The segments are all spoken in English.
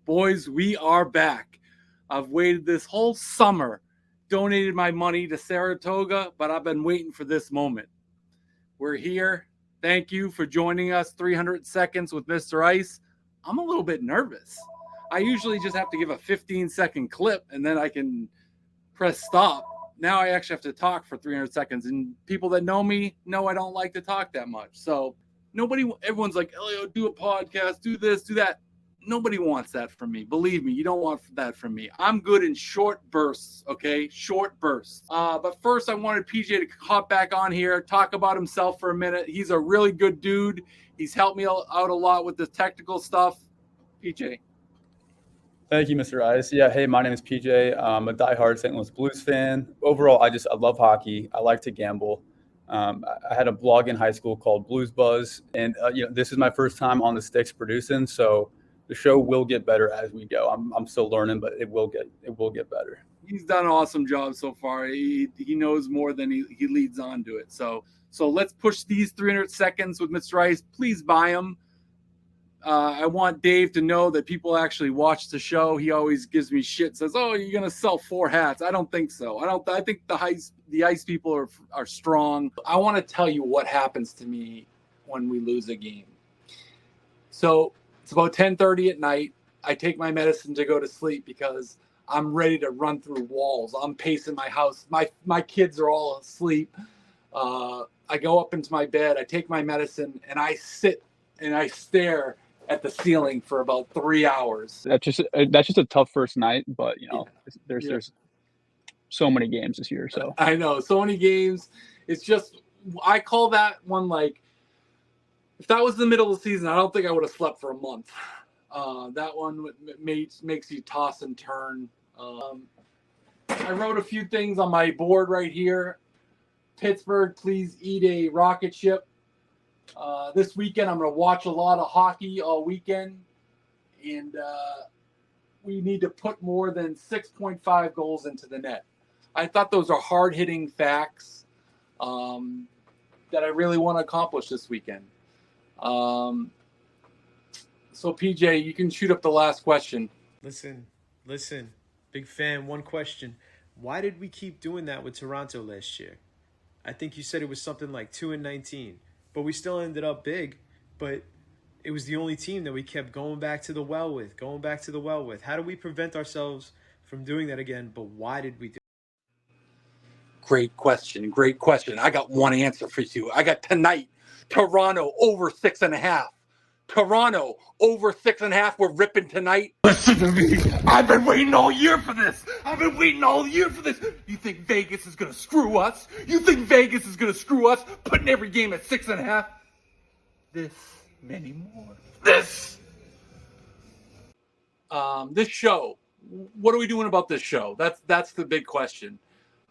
Boys, we are back. I've waited this whole summer, donated my money to Saratoga, but I've been waiting for this moment. We're here. Thank you for joining us. 300 seconds with Mr. Ice. I'm a little bit nervous. I usually just have to give a 15-second clip and then I can press stop. Now I actually have to talk for 300 seconds. And people that know me know I don't like to talk that much. So everyone's like, Elio, do a podcast, do this, do that. Nobody wants that from me. Believe me, you don't want that from me. I'm good in short bursts, okay? Short bursts. But first, I wanted PJ to hop back on here, talk about himself for a minute. He's a really good dude. He's helped me out a lot with the technical stuff. PJ. Thank you, Mr. Ice. Yeah, hey, my name is PJ. I'm a diehard St. Louis Blues fan. Overall, I love hockey. I like to gamble. I had a blog in high school called Blues Buzz, and this is my first time on the sticks producing, so the show will get better as we go. I'm still learning, but it will get better. He's done an awesome job so far. He knows more than he leads on to it. So let's push these 300 seconds with Mr. Ice. Please buy them. I want Dave to know that people actually watch the show. He always gives me shit, says, "Oh, you're gonna sell 4 hats." I don't think so. I think the ice people are strong. I want to tell you what happens to me when we lose a game. So it's about 10:30 at night. I take my medicine to go to sleep because I'm ready to run through walls. I'm pacing my house. My kids are all asleep. I go up into my bed. I take my medicine and I sit and I stare at the ceiling for about 3 hours. That's just a tough first night, but there's so many games this year. So I know so many games. It's just I call that one like. If that was the middle of the season, I don't think I would have slept for a month. That one makes you toss and turn. I wrote a few things on my board right here. Pittsburgh, please eat a rocket ship. This weekend, I'm going to watch a lot of hockey all weekend. And we need to put more than 6.5 goals into the net. I thought those are hard-hitting facts that I really want to accomplish this weekend. So PJ, you can shoot up the last question. Listen, big fan. One question. Why did we keep doing that with Toronto last year? I think you said it was something like 2-19, but we still ended up big, but it was the only team that we kept going back to the well with. How do we prevent ourselves from doing that again? But why did we do it? Great question. I got one answer for you. I got tonight. Toronto over 6.5. Toronto over 6.5. We're ripping tonight. Listen to me. I've been waiting all year for this. You think Vegas is going to screw us? Putting every game at 6.5? This many more. This show. What are we doing about this show? That's the big question.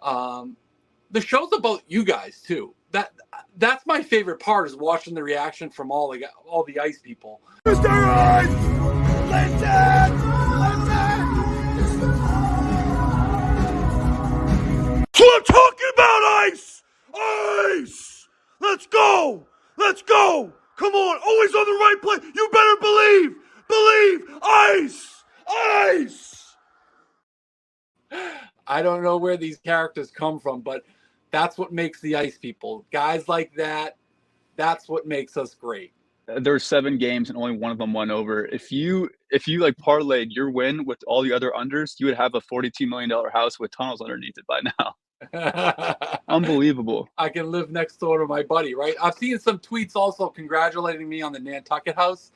The show's about you guys too. That's my favorite part is watching the reaction from all the ice people. Mr. Ice! Listen! That's what I'm talking about, Ice! Ice! Let's go! Come on, always on the right place. You better believe! Ice! I don't know where these characters come from, but that's what makes the ice people. Guys like that, that's what makes us great. There were 7 games and only one of them won over. If you like parlayed your win with all the other unders, you would have a $42 million house with tunnels underneath it by now. Unbelievable. I can live next door to my buddy, right? I've seen some tweets also congratulating me on the Nantucket house.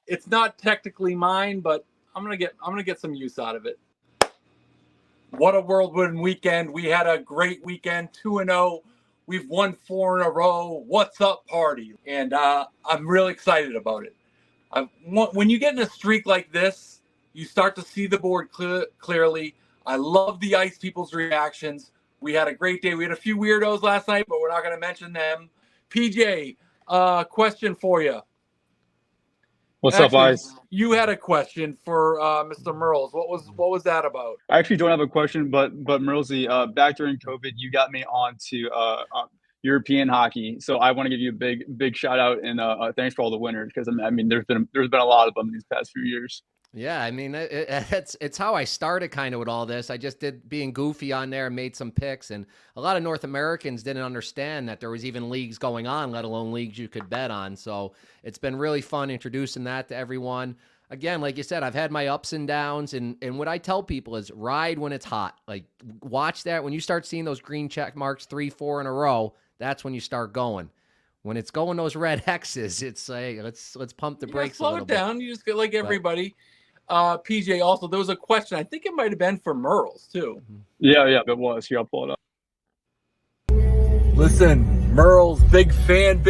It's not technically mine, but I'm gonna get some use out of it. What a whirlwind weekend. We had a great weekend, 2-0. We've won 4 in a row. What's up, party? And I'm really excited about it. When you get in a streak like this, you start to see the board clearly. I love the ice people's reactions. We had a great day. We had a few weirdos last night, but we're not going to mention them. PJ, question for you. What's up, Ice? You had a question for Mr. Merles. What was that about? I actually don't have a question, but Merlesy, back during COVID, you got me on to European hockey. So I want to give you a big shout out and thanks for all the winners because I mean there's been a lot of them these past few years. Yeah, I mean, it's how I started kind of with all this. I just did being goofy on there and made some picks, and a lot of North Americans didn't understand that there was even leagues going on, let alone leagues you could bet on. So it's been really fun introducing that to everyone. Again, like you said, I've had my ups and downs, and what I tell people is ride when it's hot. Like, watch that. When you start seeing those green check marks 3, 4 in a row, that's when you start going. When it's going those red X's, it's like let's pump the brakes a slow little it down. bit. You just get like everybody. PJ, also, there was a question. I think it might have been for Merles, too. Yeah, it was. You got to pull it up. Listen, Merles, big fan.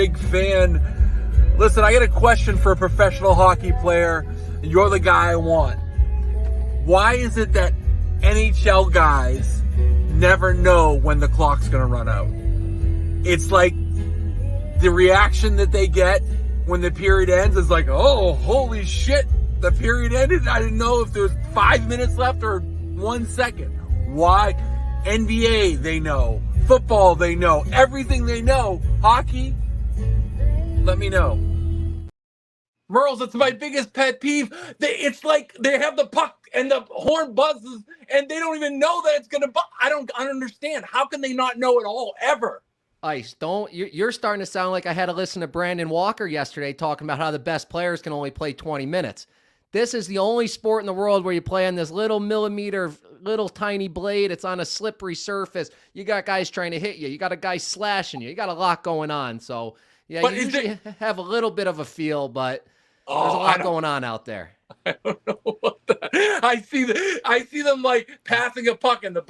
Listen, I got a question for a professional hockey player. You're the guy I want. Why is it that NHL guys never know when the clock's going to run out? It's like the reaction that they get when the period ends is like, oh, holy shit. The period ended. I didn't know if there was 5 minutes left or 1 second. Why? NBA, they know. Football, they know. Everything they know. Hockey, let me know. Merles, it's my biggest pet peeve. It's like they have the puck and the horn buzzes and they don't even know that it's going to buzz. I don't understand. How can they not know it all, ever? Ice, you're starting to sound like I had to listen to Brandon Walker yesterday talking about how the best players can only play 20 minutes. This is the only sport in the world where you play on this little millimeter, little tiny blade. It's on a slippery surface. You got guys trying to hit you. You got a guy slashing you. You got a lot going on. So, yeah, you usually have a little bit of a feel, but there's a lot going on out there. I don't know what that. I see them like passing a puck and the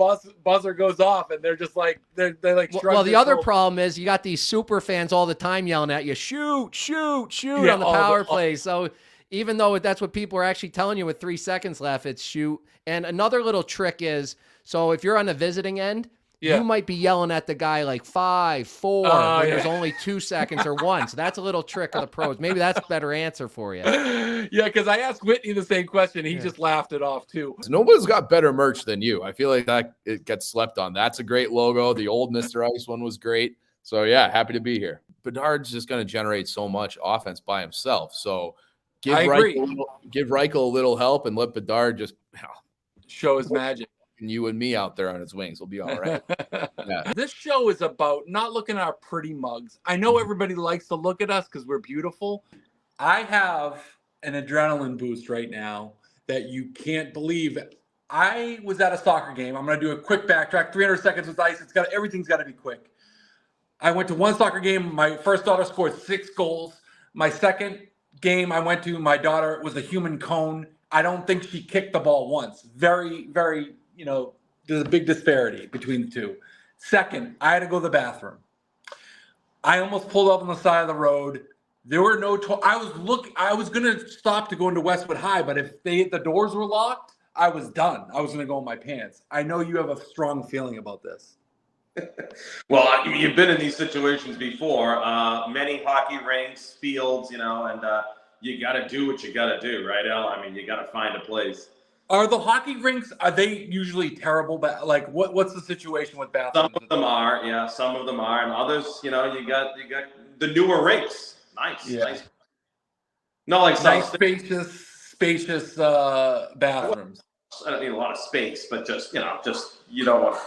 buzzer goes off and they're just like they're like. Well, the other problem is you got these super fans all the time yelling at you, shoot on the power play. So even though that's what people are actually telling you with 3 seconds left, it's shoot. And another little trick is, so if you're on the visiting end, you might be yelling at the guy like 5, 4, when there's only 2 seconds or 1. So that's a little trick of the pros. Maybe that's a better answer for you. Yeah, because I asked Whitney the same question. He just laughed it off too. Nobody's got better merch than you. I feel like that it gets slept on. That's a great logo. The old Mr. Ice one was great. So yeah, happy to be here. Bedard's just going to generate so much offense by himself. So give Reichel a little help and let Bedard just show his magic. And you and me out there on his wings will be all right. Yeah. This show is about not looking at our pretty mugs. I know everybody likes to look at us because we're beautiful. I have an adrenaline boost right now that you can't believe. I was at a soccer game. I'm going to do a quick backtrack. 300 seconds with ice. Everything's got to be quick. I went to one soccer game. My first daughter scored 6 goals. My second game I went to, my daughter was a human cone. I don't think she kicked the ball once. Very, very, there's a big disparity between the two. Second, I had to go to the bathroom. I almost pulled up on the side of the road. There were no I was going to stop to go into Westwood High, but if the doors were locked, I was done. I was going to go in my pants. I know you have a strong feeling about this. Well, you've been in these situations before. Many hockey rinks, fields, and you got to do what you got to do, right, El? I mean, you got to find a place. Are the hockey rinks, are they usually terrible? Like, what's the situation with bathrooms? Some of them are, yeah. Some of them are, and others, you got the newer rinks. Nice, nice. No, like nice, spacious bathrooms. I don't need a lot of space, but just you don't want to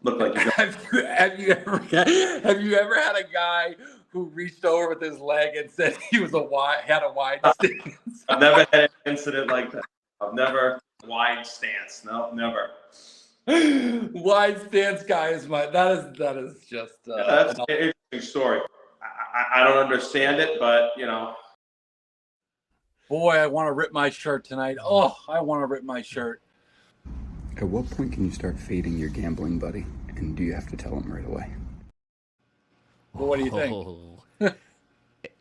look like you. Have you ever had a guy who reached over with his leg and said he was had a wide stance? I've never had an incident like that. I've never. Wide stance. No, never. Wide stance guy is that is just that's an interesting story. I don't understand it, but boy, I want to rip my shirt tonight. Oh, I want to rip my shirt. At what point can you start fading your gambling buddy? And do you have to tell him right away? Well, what do you think?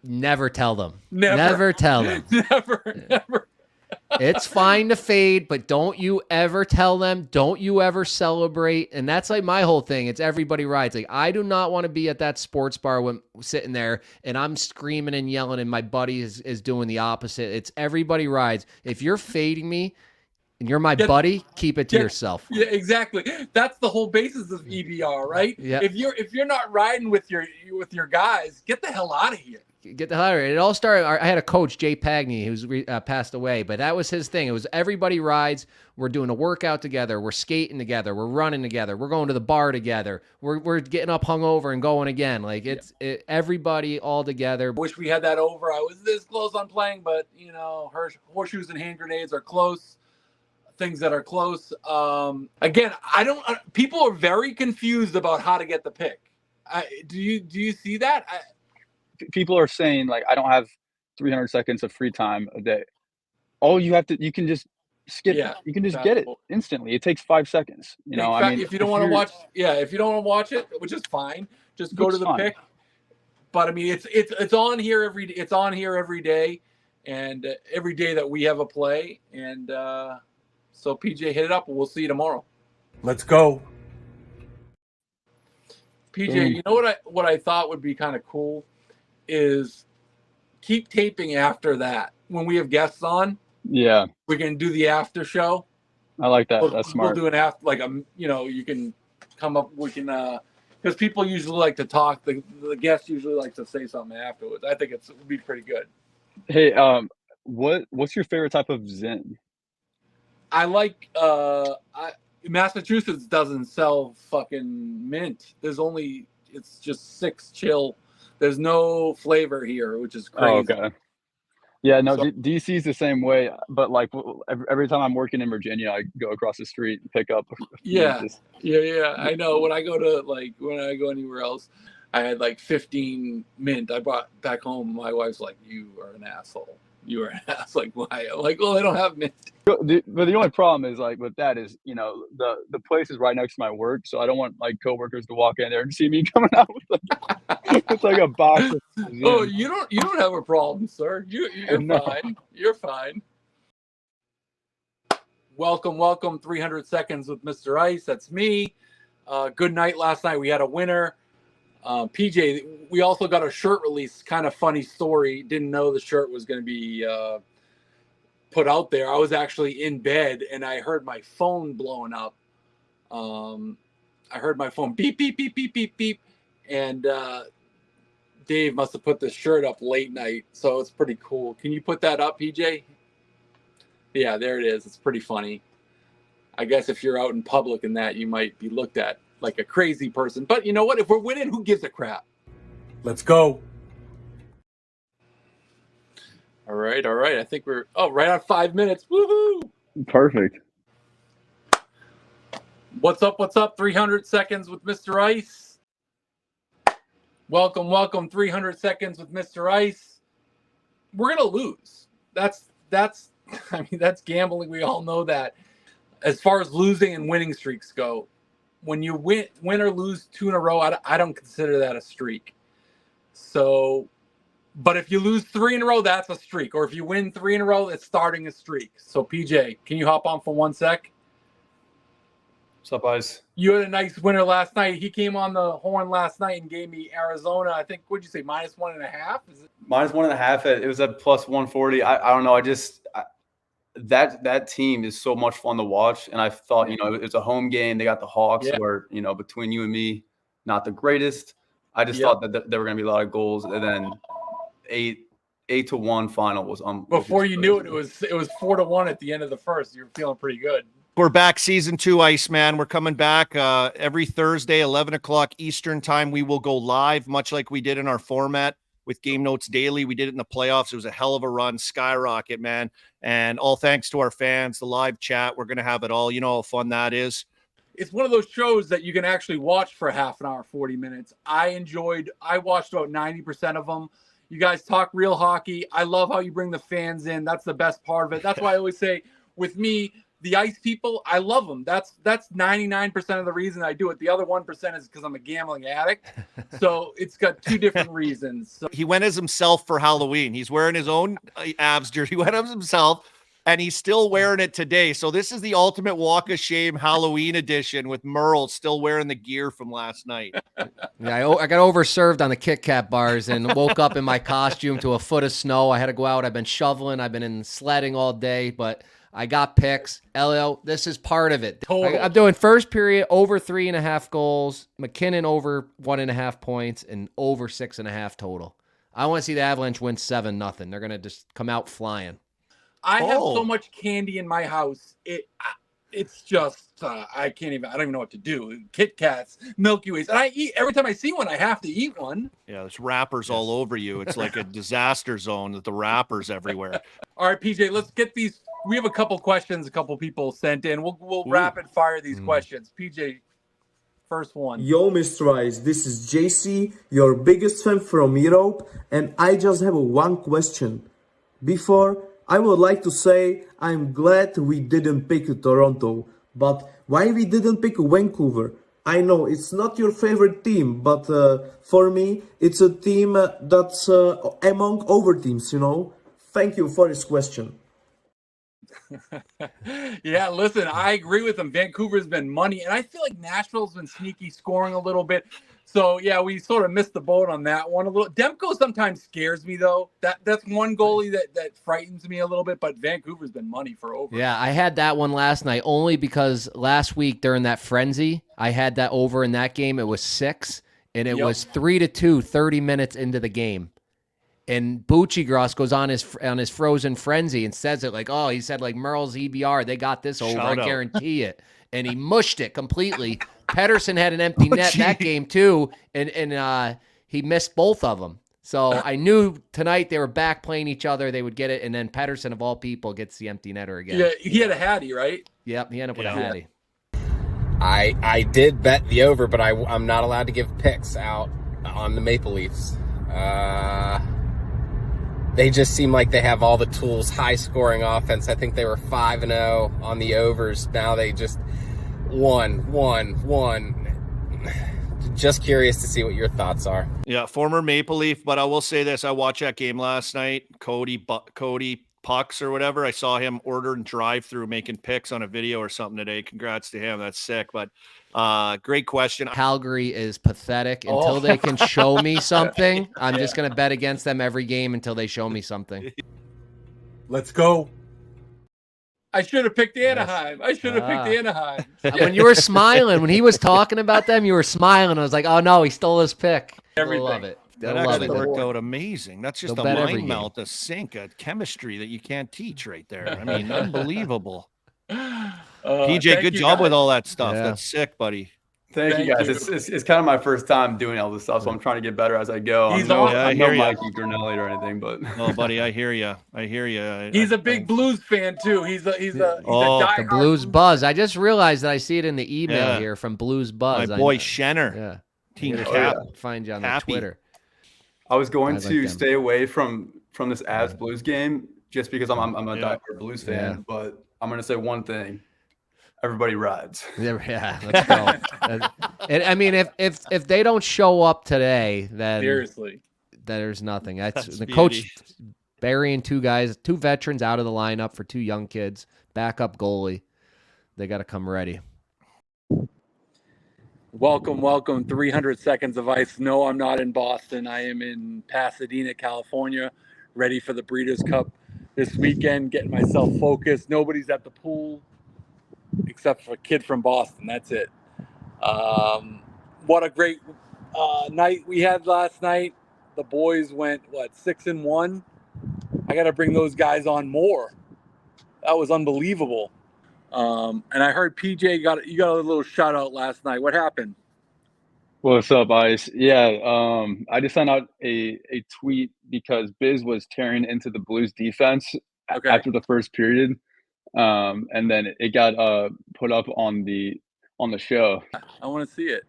Never tell them. Never tell them. Never. It's fine to fade, but don't you ever tell them. Don't you ever celebrate. And that's like my whole thing. It's everybody rides. Like, I do not want to be at that sports bar when sitting there and I'm screaming and yelling and my buddy is doing the opposite. It's everybody rides. If you're fading me and you're my buddy, keep it to yourself. Yeah, exactly. That's the whole basis of EBR, right? Yeah. If you're not riding with your guys, get the hell out of here. Get the hell out of here. It all started. I had a coach, Jay Pagney, who's passed away, but that was his thing. It was everybody rides. We're doing a workout together. We're skating together. We're running together. We're going to the bar together. We're getting up hungover and going again. Like everybody all together. Wish we had that over. I was this close on playing, but horseshoes and hand grenades are close. Things that are close. Again, people are very confused about how to get the pick. Do you see that? People are saying, like, I don't have 300 seconds of free time a day. You can just skip. Yeah, you can just get it instantly. It takes 5 seconds. If you don't want to watch, if you don't want to watch it, which is fine, just go to the pick. But I mean, it's on here every day, and every day that we have a play, and so PJ, hit it up, and we'll see you tomorrow. Let's go. PJ, you know what I thought would be kind of cool is keep taping after that. When we have guests on, yeah, we can do the after show. I like that. That's smart. We'll do an after, like you can come up. We can because people usually like to talk. The guests usually like to say something afterwards. I think it would be pretty good. Hey, what's your favorite type of Zin? I like Massachusetts doesn't sell fucking mint. It's just 6 chill. There's no flavor here, which is crazy. Oh, okay. Yeah, no, DC is the same way. But like every time I'm working in Virginia, I go across the street and pick up. Yeah. I know. When I go anywhere else, I had like 15 mint. I brought back home. My wife's like, "You are an asshole. You are an ass." Like, why? I'm like, well, they don't have mint. But the only problem is, like, with that is, the place is right next to my work, so I don't want like coworkers to walk in there and see me coming out with like a box of Zin. Oh, you don't have a problem, sir. You're No. fine. You're fine. Welcome. 300 seconds with Mr. Ice. That's me. Good night last night. We had a winner. PJ, we also got a shirt release. Kind of funny story. Didn't know the shirt was going to be put out there. I was actually in bed and I heard my phone blowing up. I heard my phone beep, beep, beep, beep, beep, beep. And Dave must have put the shirt up late night. So it's pretty cool. Can you put that up, PJ? Yeah, there it is. It's pretty funny. I guess if you're out in public and that, you might be looked at like a crazy person. But you know what? If we're winning, who gives a crap? Let's go. All right. I think we're right on 5 minutes. Woohoo! Perfect. What's up? 300 seconds with Mr. Ice. Welcome. 300 seconds with Mr. Ice. We're gonna lose. That's gambling. We all know that. As far as losing and winning streaks go, when you win or lose 2 in a row, I don't consider that a streak. So, but if you lose 3 in a row, that's a streak. Or if you win 3 in a row, it's starting a streak. So, PJ, can you hop on for 1 sec? What's up, guys? You had a nice winner last night. He came on the horn last night and gave me Arizona. I think, what'd you say, -1.5? Is it? -1.5. It was at +140. I don't know. That team is so much fun to watch. And I thought, it's a home game. They got the Hawks, where, between you and me, not the greatest. I just thought that there were going to be a lot of goals. And then 8-1 final was Before you knew it, it was 4-1 at the end of the first. You were feeling pretty good. We're back, season 2, Iceman. We're coming back every Thursday, 11 o'clock Eastern time. We will go live, much like we did in our format with Game Notes Daily. We did it in the playoffs. It was a hell of a run, skyrocket, man. And all thanks to our fans, the live chat. We're going to have it all. You know how fun that is. It's one of those shows that you can actually watch for half an hour, 40 minutes. I watched about 90% of them. You guys talk real hockey. I love how you bring the fans in. That's the best part of it. That's why I always say, with me, the Ice people, I love them. That's 99% of the reason I do it. The other 1% is because I'm a gambling addict. So it's got 2 different reasons. So he went as himself for Halloween. He's wearing his own Avs jersey. He went as himself, and he's still wearing it today. So this is the ultimate walk of shame Halloween edition with Merle still wearing the gear from last night. Yeah, I got overserved on the Kit Kat bars and woke up in my costume to a foot of snow. I had to go out. I've been shoveling. I've been in sledding all day, but I got picks. Elio, this is part of it. I'm doing first period over 3.5 goals, McKinnon over 1.5 points, and over 6.5 total. I want to see the Avalanche win 7-0. They're gonna just come out flying. I have so Oh. much candy in my house. It's just I don't even know what to do. Kit Kats, Milky Ways, and I eat every time I see one. I have to eat one. Yeah, there's wrappers all over you. It's like a disaster zone with the wrappers everywhere. All right, PJ, let's get these. We have a couple questions. A couple people sent in. We'll rapid fire these questions. PJ, first one. Yo, Mr. Ice, this is JC, your biggest fan from Europe, and I just have one question. Before, I would like to say I'm glad we didn't pick Toronto, but why we didn't pick Vancouver? I know it's not your favorite team, but for me, it's a team that's among our teams, you know? Thank you for this question. Yeah, listen, I agree with him. Vancouver's been money, and I feel like Nashville's been sneaky scoring a little bit. So yeah, we sort of missed the boat on that one a little. Demko sometimes scares me though. That's one goalie that frightens me a little bit. But Vancouver's been money for over. Yeah, I had that one last night only because last week during that frenzy, I had that over in that game. It was 6, and it was 3-2, 30 minutes into the game. And Buccigross goes on his frozen frenzy and says it like, oh, he said like Merle's EBR, they got this over, I guarantee it. And he mushed it completely. Pedersen had an empty net that game too, and he missed both of them. So I knew tonight they were back playing each other, they would get it, and then Pedersen of all people gets the empty netter again. Yeah, he had a hattie, right? Yep, he ended up with a hattie. I did bet the over, but I'm not allowed to give picks out on the Maple Leafs. They just seem like they have all the tools, high-scoring offense. I think they were 5-0 on the overs. Now they just won. Just curious to see what your thoughts are. Yeah, former Maple Leaf, but I will say this. I watched that game last night. Cody Pucks or whatever. I saw him order and drive through making picks on a video or something today. Congrats to him. That's sick. But great question. Calgary is pathetic. Until they can show me something, I'm just going to bet against them every game until they show me something. Let's go. I should have picked Anaheim. I should have picked Anaheim. When you were smiling, when he was talking about them, you were smiling. I was like, oh, no, he stole his pick. I love it. That actually worked out amazing. That's just a mind melt, a sync, a chemistry that you can't teach right there. I mean, unbelievable. PJ, good job with all that stuff. Yeah. That's sick, buddy. Thank you, guys. It's kind of my first time doing all this stuff, so I'm trying to get better as I go. He's I'm no Mikey Grinelli or anything, but oh, buddy, I hear you. He's a big Blues fan too. He's a the Blues Buzz. I just realized that I see it in the email here from Blues Buzz. My boy Schenner. Yeah, Team Cap. Find you on the Twitter. I was going to stay away from this Avs Blues game just because I'm a diehard Blues fan, but I'm going to say one thing. Everybody rides. Yeah, let's go. And I mean, if they don't show up today, then seriously, there's nothing. That's the beauty. coach burying 2 guys, 2 veterans out of the lineup for 2 young kids, backup goalie. They got to come ready. Welcome. 300 seconds of ice. No, I'm not in Boston. I am in Pasadena, California, ready for the Breeders' Cup this weekend, getting myself focused. Nobody's at the pool except for a kid from Boston. That's it. What a great night we had last night. The boys went, 6-1? I got to bring those guys on more. That was unbelievable. And I heard PJ you got a little shout out last night. What happened? What's up, Ice? Yeah, I just sent out a tweet because Biz was tearing into the Blues defense after the first period, and then it got put up on the show. I want to see it.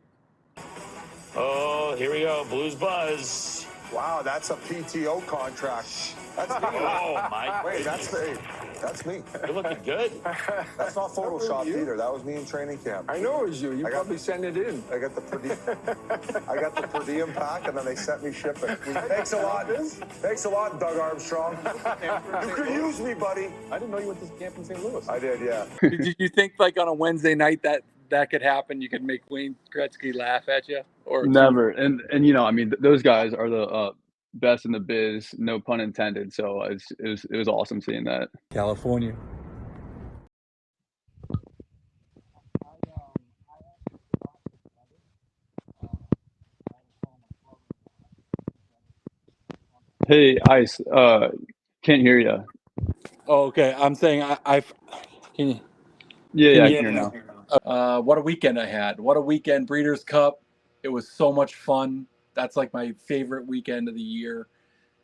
Oh, here we go, Blues Buzz. Wow, that's a PTO contract. That's me. Oh, Mike. Wait, that's me. You're looking good. That's not Photoshopped either. That was me in training camp. I know it was you. You probably sent it in. I got the per diem pack, and then they sent me shipping. Thanks a lot. Thanks a lot, Doug Armstrong. You could use me, buddy. I didn't know you went to camp in St. Louis. I did, yeah. Did you think like on a Wednesday night that could happen? You could make Wayne Gretzky laugh at you? Or never. And you know, I mean, those guys are the best in the biz, no pun intended. So it was awesome seeing that. California. Hey, Ice. Can't hear you. Oh, okay. I'm saying can you, Yeah, I hear can hear me now. what a weekend I had. What a weekend. Breeders' Cup. It was so much fun. That's like my favorite weekend of the year.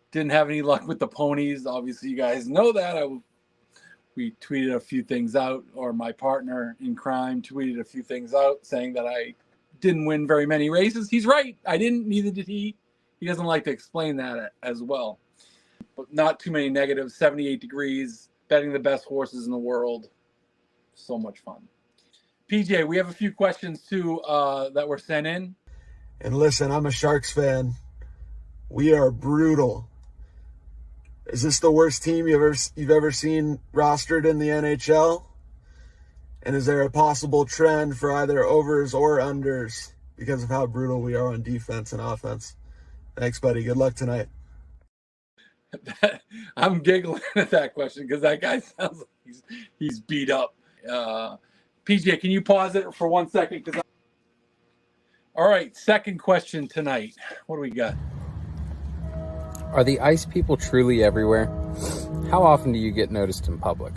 Didn't have any luck with the ponies. Obviously, you guys know that. We tweeted a few things out, or my partner in crime tweeted a few things out saying that I didn't win very many races. He's right. I didn't, neither did he. He doesn't like to explain that as well. But not too many negatives. 78 degrees, betting the best horses in the world. So much fun. PJ, we have a few questions too that were sent in. And listen, I'm a Sharks fan. We are brutal. Is this the worst team you've ever seen rostered in the NHL? And is there a possible trend for either overs or unders because of how brutal we are on defense and offense? Thanks, buddy. Good luck tonight. I'm giggling at that question because that guy sounds like he's beat up. PJ, can you pause it for 1 second? All right, second question tonight. What do we got? Are the ice people truly everywhere? How often do you get noticed in public?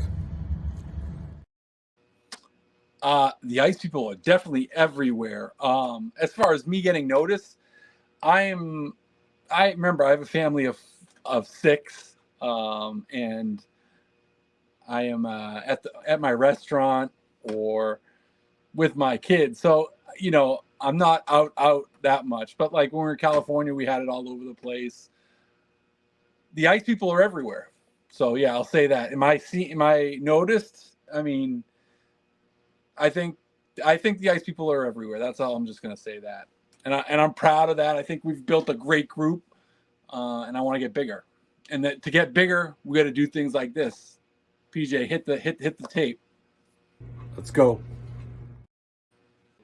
The ice people are definitely everywhere. As far as me getting noticed, I remember I have a family of 6, and I am at my restaurant or with my kids. So, I'm not out that much. But like when we were in California, we had it all over the place. The ice people are everywhere. So yeah, I'll say that. Am I noticed? I mean, I think the ice people are everywhere. That's all. I'm just gonna say that. And I'm proud of that. I think we've built a great group, and I want to get bigger. And that to get bigger, we got to do things like this. PJ, hit the tape. Let's go.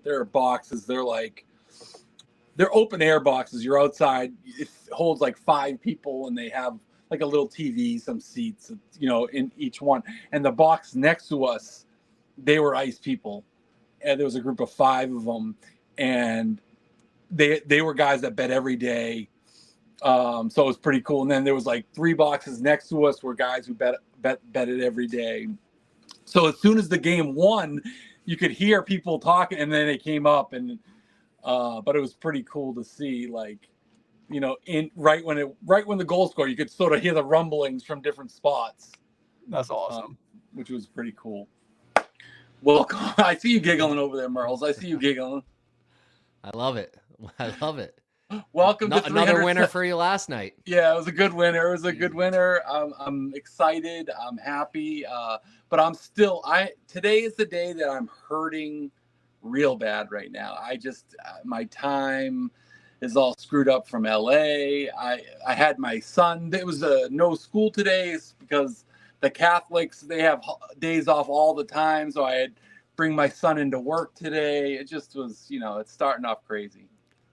There are boxes. They're open air boxes. You're outside. It holds like 5 people, and they have like a little TV, some seats, in each one. And the box next to us, they were ice people, and there was a group of 5 of them, and they were guys that bet every day. So it was pretty cool. And then there was like 3 boxes next to us were guys who betted every day. So as soon as the game won, you could hear people talking, and then they came up, and but it was pretty cool to see, like, in right when the goal scored, you could sort of hear the rumblings from different spots. That's awesome. Which was pretty cool. Welcome. I see you giggling over there, Merles. I see you giggling. I love it. Welcome to another winner for you last night. Yeah, it was a good winner. It was a good winner. I'm excited. I'm happy. But I'm still. Today is the day that I'm hurting real bad right now. I just my time is all screwed up from LA. I had my son. There was no school today because the Catholics, they have days off all the time. So I had bring my son into work today. It just was, it's starting off crazy.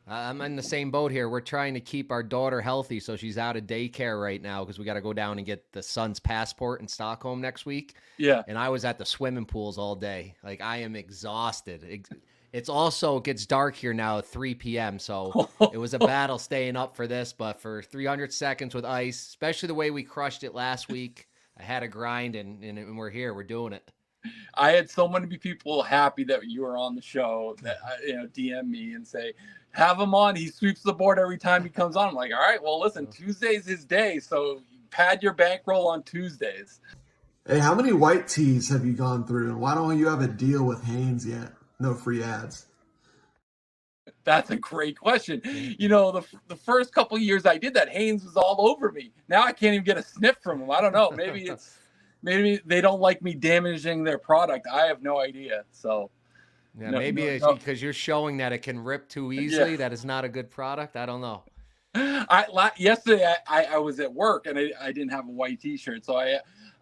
I'm in the same boat here. We're trying to keep our daughter healthy, so she's out of daycare right now because we got to go down and get the son's passport in Stockholm next week. Yeah. And I was at the swimming pools all day. Like, I am exhausted. It gets dark here now at 3 p.m., so it was a battle staying up for this. But for 300 seconds with ice, especially the way we crushed it last week, I had a grind, and we're here. We're doing it. I had so many people happy that you were on the show that DM me and say, have him on. He sweeps the board every time he comes on. I'm like, all right, well, listen, Tuesday's his day, so pad your bankroll on Tuesdays. Hey, how many white tees have you gone through? And why don't you have a deal with Hanes yet? No free ads. That's a great question. The first couple of years I did that, Hanes was all over me. Now I can't even get a sniff from him. I don't know. Maybe they don't like me damaging their product. I have no idea. So yeah, maybe it's because you're showing that it can rip too easily. Yeah. That is not a good product. I don't know. Yesterday I was at work and I didn't have a white T-shirt, so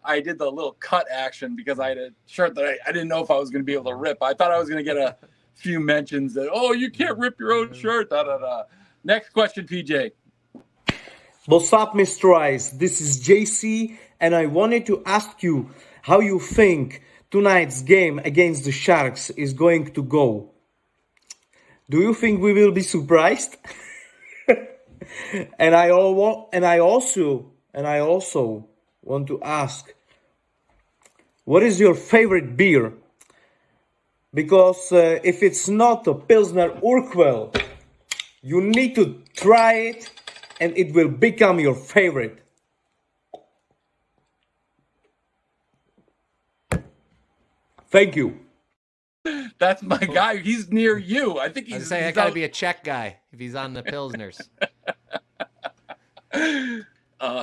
I did the little cut action because I had a shirt that I didn't know if I was going to be able to rip. I thought I was going to get a few mentions that you can't rip your own shirt. Next question, PJ. What's up, Mr. Ice? This is JC, and I wanted to ask you how you think tonight's game against the Sharks is going to go. Do you think we will be surprised? And I also want to ask, what is your favorite beer? Because if it's not a Pilsner Urquell, you need to try it, and it will become your favorite. Thank you. That's my guy. He's near you. I think I was he's saying that got to be a Czech guy if he's on the Pilsners.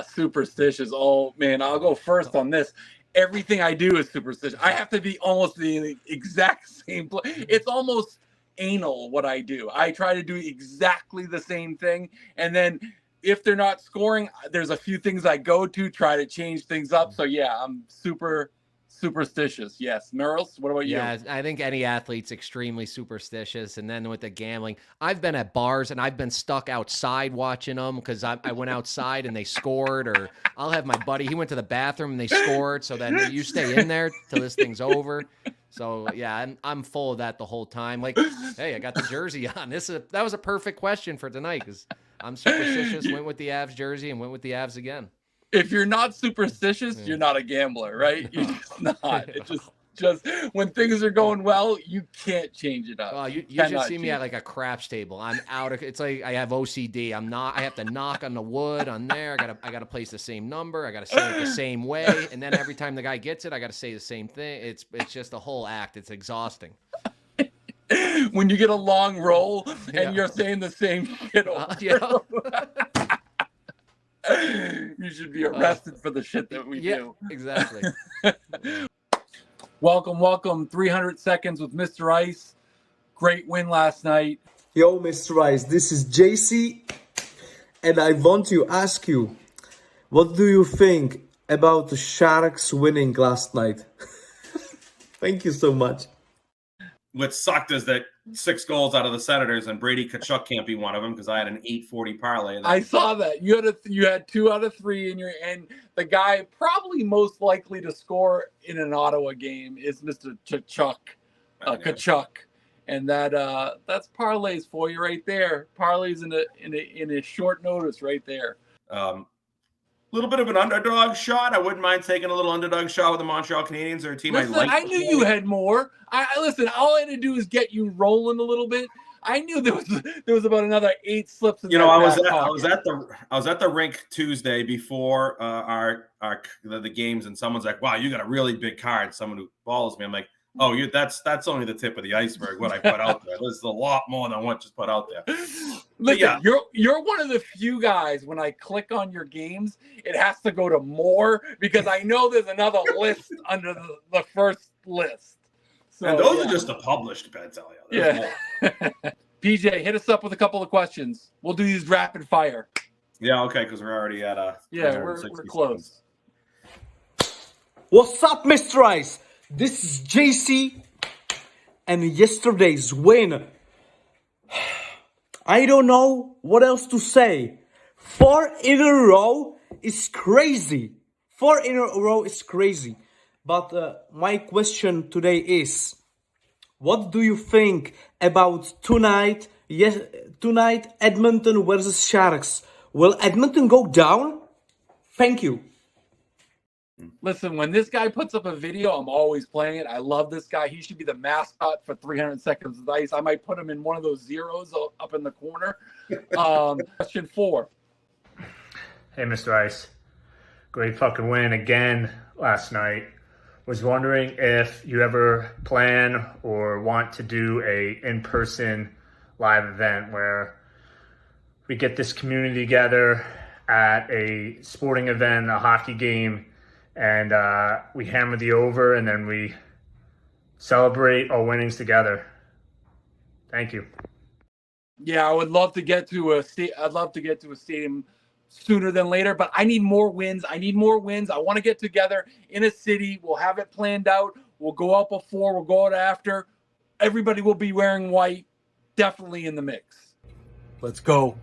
Superstitious. Oh man, I'll go first on this. Everything I do is superstitious. I have to be almost the exact same place. It's almost anal what I do. I try to do exactly the same thing, and then if they're not scoring, there's a few things I go to try to change things up. So yeah, I'm superstitious. Yes. Merles, what about you? Yeah, I think any athlete's extremely superstitious. And then with the gambling, I've been at bars and I've been stuck outside watching them because I went outside and they scored. Or I'll have my buddy, he went to the bathroom and they scored. So then you stay in there till this thing's over. So yeah, I'm full of that the whole time. Like, hey, I got the jersey on. That was a perfect question for tonight because I'm superstitious. Went with the Avs jersey and went with the Avs again. If you're not superstitious, you're not a gambler, right? You're just not. It just when things are going well, you can't change it up. Oh, you should see me at like a craps table. I'm out of. It's like I have OCD. I have to knock on the wood on there. I gotta place the same number. I gotta say it the same way. And then every time the guy gets it, I gotta say the same thing. It's just a whole act. It's exhausting. When you get a long roll and you're saying the same shit over. You should be arrested for the shit that we do. Exactly. Welcome. 300 seconds with Mr. Ice. Great win last night. Yo, Mr. Ice, this is JC, and I want to ask you, what do you think about the Sharks winning last night? Thank you so much. What sucked is that 6 goals out of the Senators, and Brady Tkachuk can't be one of them because I had an 840 parlay. I saw that you had 2 out of 3 in your, and the guy probably most likely to score in an Ottawa game is Mr. Tkachuk, and that's parlays for you right there. Parlays in a short notice right there. Little bit of an underdog shot. I wouldn't mind taking a little underdog shot with the Montreal Canadiens or a team Listen, I like. I knew you had more. Listen, all I had to do is get you rolling a little bit. I knew there was about another 8 slips in I was at the rink Tuesday before the games, and someone's like, "Wow, you got a really big card." Someone who follows me, I'm like, "Oh, that's only the tip of the iceberg. What I put out there. There's a lot more than what just put out there." Listen, you're one of the few guys, when I click on your games, it has to go to more because I know there's another list under the first list. So, and those are just the published bets, Elio. Yeah. PJ, hit us up with a couple of questions. We'll do these rapid fire. Yeah, okay, because we're already at we're close. What's up, Mr. Ice? This is JC, and yesterday's win. I don't know what else to say. 4 in a row is crazy. 4 in a row is crazy. But my question today is, what do you think about tonight? Yes, tonight Edmonton versus Sharks. Will Edmonton go down? Thank you. Listen, when this guy puts up a video, I'm always playing it. I love this guy. He should be the mascot for 300 Seconds with Ice. I might put him in one of those zeros up in the corner. Question 4. Hey, Mr. Ice. Great fucking win again last night. Was wondering if you ever plan or want to do a in-person live event where we get this community together at a sporting event, a hockey game, and we hammer the over, and then we celebrate our winnings together. Thank you. Yeah, I would love to get to a stadium sooner than later, but I need more wins. I want to get together in a city. We'll have it planned out. We'll go out before. We'll go out after. Everybody will be wearing white. Definitely in the mix. Let's go.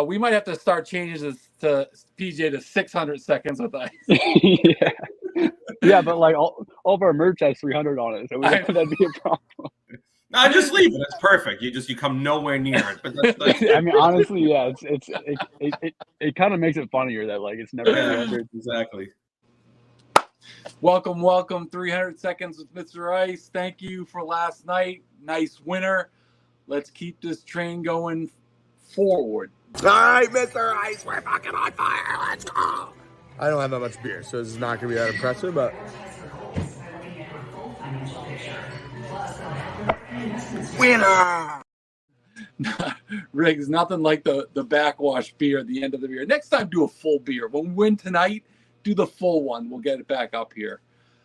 We might have to start changing this to PJ to 600 Seconds with Ice. Yeah, but like all of our merch has 300 on it, so that'd be a problem. No, Just leave it. It's perfect. You come nowhere near it. But that's like, I mean, honestly, yeah, it kind of makes it funnier that like it's never gonna end. Exactly. Welcome. 300 seconds with Mr. Ice. Thank you for last night. Nice winner. Let's keep this train going forward. All right, Mr. Ice, we're fucking on fire. Let's go. I don't have that much beer, so this is not going to be that impressive, but. Winner! Riggs, nothing like the backwash beer at the end of the beer. Next time, do a full beer. When we win tonight, do the full one. We'll get it back up here.